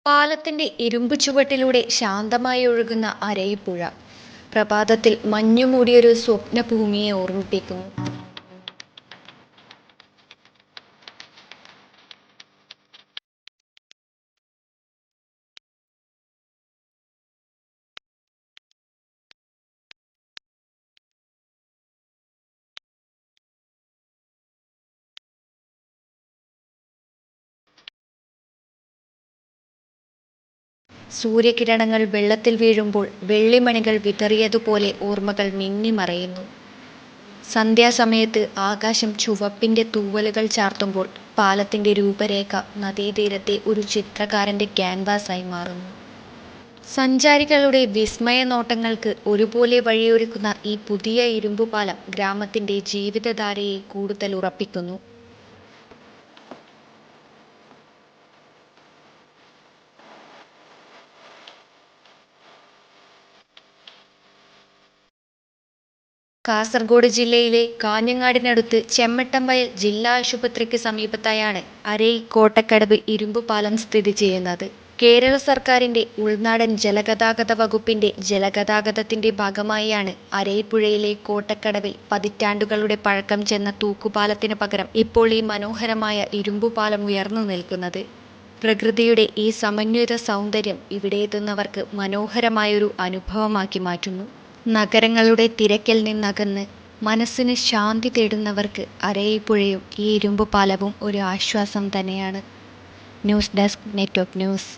പാലത്തിന്റെ ഇരുമ്പു ചുവട്ടിലൂടെ ശാന്തമായി ഒഴുകുന്ന അരയിപ്പുഴ പ്രഭാതത്തിൽ മഞ്ഞുമൂടിയൊരു സ്വപ്നഭൂമിയെ ഓർമ്മിപ്പിക്കുന്നു. സൂര്യകിരണങ്ങൾ വെള്ളത്തിൽ വീഴുമ്പോൾ വെള്ളിമണികൾ വിതറിയതുപോലെ ഓർമ്മകൾ മിന്നിമറയുന്നു. സന്ധ്യാസമയത്ത് ആകാശം ചുവപ്പിന്റെ തൂവലുകൾ ചാർത്തുമ്പോൾ പാലത്തിന്റെ രൂപരേഖ നദീതീരത്തെ ഒരു ചിത്രകാരന്റെ ക്യാൻവാസായി മാറുന്നു. സഞ്ചാരികളുടെ വിസ്മയ നോട്ടങ്ങൾക്ക് ഒരുപോലെ വഴിയൊരുക്കുന്ന ഈ പുതിയ ഇരുമ്പുപാലം ഗ്രാമത്തിന്റെ ജീവിതധാരയെ കൂടുതൽ ഉറപ്പിക്കുന്നു. കാസർഗോഡ് ജില്ലയിലെ കാഞ്ഞങ്ങാടിനടുത്ത് ചെമ്മട്ടംവയൽ ജില്ലാ ആശുപത്രിക്ക് സമീപത്തായാണ് അരൈ-കോട്ടക്കടവ് ഇരുമ്പുപാലം സ്ഥിതി ചെയ്യുന്നത്. കേരള സർക്കാരിന്റെ ഉൾനാടൻ ജലഗതാഗത വകുപ്പിന്റെ ജലഗതാഗതത്തിന്റെ ഭാഗമായാണ് അരൈപ്പുഴയിലെ കോട്ടക്കടവിൽ പതിറ്റാണ്ടുകളുടെ പഴക്കം ചെന്ന തൂക്കുപാലത്തിന് പകരം ഇപ്പോൾ ഈ മനോഹരമായ ഇരുമ്പുപാലം ഉയർന്നു നിൽക്കുന്നത്. പ്രകൃതിയുടെ ഈ സമന്വിത സൗന്ദര്യം ഇവിടെയെത്തുന്നവർക്ക് മനോഹരമായൊരു അനുഭവമാക്കി മാറ്റുന്നു. നഗരങ്ങളുടെ തിരക്കിൽ നിന്നകന്ന് മനസ്സിന് ശാന്തി തേടുന്നവർക്ക് അരയിപ്പുഴയും ഈ ഇരുമ്പുപാലവും ഒരു ആശ്വാസം തന്നെയാണ്. News desk, network news.